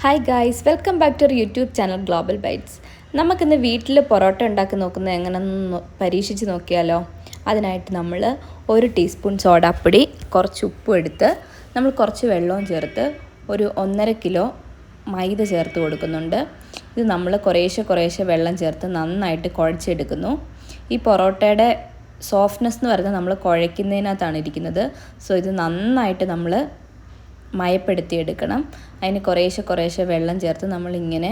Hi guys, welcome back to our YouTube channel Global Bites. നമുക്കിന്ന് വീട്ടിൽ പൊറോട്ട ഉണ്ടാക്കി നോക്കുന്നത് എങ്ങനെയെന്ന് പരീക്ഷിച്ച് നോക്കിയാലോ. അതിനായിട്ട് നമ്മൾ 1 ടീസ്പൂൺ സോഡാപ്പൊടി, കുറച്ച് ഉപ്പും എടുത്ത് നമ്മൾ കുറച്ച് വെള്ളവും ചേർത്ത് ഒരു 1.5 കിലോ മൈദ ചേർത്ത് കൊടുക്കുന്നുണ്ട്. ഇത് നമ്മൾ കുറേശ്ശെ വെള്ളം ചേർത്ത് നന്നായിട്ട് കുഴച്ചെടുക്കുന്നു. ഈ പൊറോട്ടയുടെ സോഫ്റ്റ്നെസ് എന്ന് പറയുന്നത് നമ്മൾ കുഴയ്ക്കുന്നതിനകത്താണ് ഇരിക്കുന്നത്. സോ ഇത് നന്നായിട്ട് നമ്മൾ മയപ്പെടുത്തിയെടുക്കണം. അതിന് കുറേശ്ശെ വെള്ളം ചേർത്ത് നമ്മളിങ്ങനെ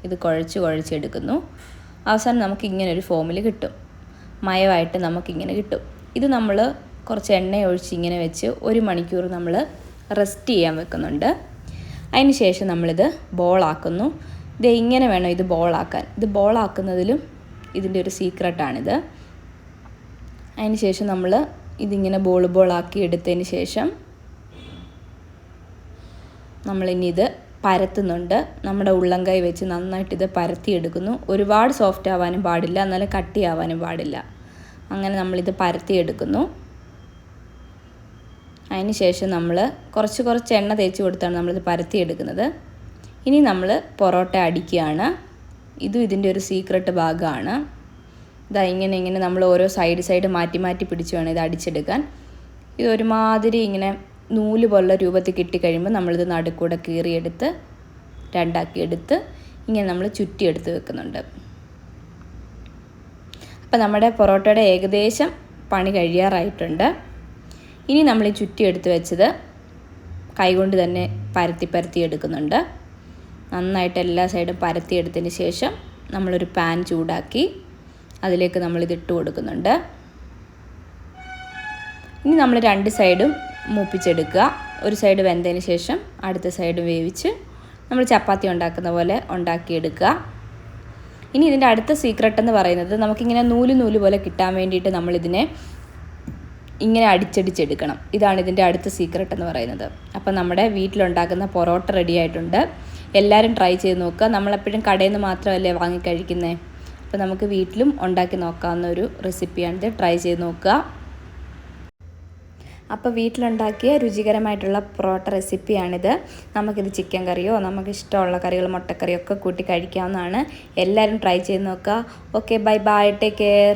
ഇത് കുഴച്ചെടുക്കുന്നു. അവസാനം നമുക്കിങ്ങനെ ഒരു ഫോമിൽ കിട്ടും, മയമായിട്ട് നമുക്കിങ്ങനെ കിട്ടും. ഇത് നമ്മൾ കുറച്ച് എണ്ണ ഒഴിച്ച് ഇങ്ങനെ വെച്ച് 1 മണിക്കൂർ നമ്മൾ റെസ്റ്റ് ചെയ്യാൻ വെക്കുന്നുണ്ട്. അതിന് ശേഷം നമ്മളിത് ബോളാക്കുന്നു. ഇത് ഇങ്ങനെ വേണം ഇത് ബോളാക്കാൻ. ഇത് ബോളാക്കുന്നതിലും ഇതിൻ്റെ ഒരു സീക്രട്ടാണിത്. അതിന് ശേഷം നമ്മൾ ഇതിങ്ങനെ ബോളാക്കി എടുത്തതിന് ശേഷം നമ്മളിനി ഇത് പരത്തുന്നുണ്ട്. നമ്മുടെ ഉള്ളംകൈ വെച്ച് നന്നായിട്ട് ഇത് പരത്തിയെടുക്കുന്നു. ഒരുപാട് സോഫ്റ്റ് ആവാനും പാടില്ല, എന്നാലും കട്ടിയാവാനും പാടില്ല. അങ്ങനെ നമ്മളിത് പരത്തിയെടുക്കുന്നു. അതിന് ശേഷം നമ്മൾ കുറച്ച് എണ്ണ തേച്ച് കൊടുത്താണ് നമ്മളിത് പരത്തിയെടുക്കുന്നത്. ഇനി നമ്മൾ പൊറോട്ട അടിക്കുകയാണ്. ഇതും ഇതിൻ്റെ ഒരു സീക്രട്ട് ഭാഗമാണ്. ഇതാ ഇങ്ങനെ നമ്മൾ ഓരോ സൈഡ് മാറ്റി പിടിച്ച് വേണം ഇത് അടിച്ചെടുക്കാൻ. ഇത് ഒരുമാതിരി ഇങ്ങനെ നൂല് പോലുള്ള രൂപത്തിൽ കിട്ടിക്കഴിയുമ്പോൾ നമ്മളിത് നടുക്കൂടെ കീറിയെടുത്ത് രണ്ടാക്കിയെടുത്ത് ഇങ്ങനെ നമ്മൾ ചുറ്റിയെടുത്ത് വെക്കുന്നുണ്ട്. അപ്പം നമ്മുടെ പൊറോട്ടയുടെ ഏകദേശം പണി കഴിയാറായിട്ടുണ്ട്. ഇനി നമ്മൾ ഈ ചുറ്റിയെടുത്ത് വെച്ചത് കൈകൊണ്ട് തന്നെ പരത്തി എടുക്കുന്നുണ്ട്. നന്നായിട്ട് എല്ലാ സൈഡും പരത്തിയെടുത്തതിന് ശേഷം നമ്മളൊരു പാൻ ചൂടാക്കി അതിലേക്ക് നമ്മളിത് ഇട്ട് കൊടുക്കുന്നുണ്ട്. ഇനി നമ്മൾ 2 സൈഡും മൂപ്പിച്ചെടുക്കുക. ഒരു സൈഡ് വെന്തതിന് ശേഷം അടുത്ത സൈഡ് വേവിച്ച് നമ്മൾ ചപ്പാത്തി ഉണ്ടാക്കുന്ന പോലെ ഉണ്ടാക്കിയെടുക്കുക. ഇനി ഇതിൻ്റെ അടുത്ത സീക്രട്ട് എന്ന് പറയുന്നത് നമുക്കിങ്ങനെ നൂല് പോലെ കിട്ടാൻ വേണ്ടിയിട്ട് നമ്മളിതിനെ ഇങ്ങനെ അടിച്ചെടുക്കണം. ഇതാണ് ഇതിൻ്റെ അടുത്ത സീക്രട്ട് എന്ന് പറയുന്നത്. അപ്പം നമ്മുടെ വീട്ടിലുണ്ടാക്കുന്ന പൊറോട്ട റെഡി ആയിട്ടുണ്ട്. എല്ലാവരും ട്രൈ ചെയ്ത് നോക്കുക. നമ്മളെപ്പോഴും കടയിൽ നിന്ന് മാത്രമല്ലേ വാങ്ങിക്കഴിക്കുന്നത്. അപ്പോൾ നമുക്ക് വീട്ടിലും ഉണ്ടാക്കി നോക്കാവുന്ന ഒരു റെസിപ്പിയാണിത്. ട്രൈ ചെയ്ത് നോക്കുക. അപ്പോൾ വീട്ടിലുണ്ടാക്കിയ രുചികരമായിട്ടുള്ള പൊറോട്ട റെസിപ്പിയാണിത്. നമുക്കിത് ചിക്കൻ കറിയോ നമുക്ക് ഇഷ്ടമുള്ള കറികൾ മുട്ടക്കറിയോ ഒക്കെ കൂട്ടി കഴിക്കാവുന്നതാണ്. എല്ലാവരും ട്രൈ ചെയ്ത് നോക്കുക. Okay, bye, take care.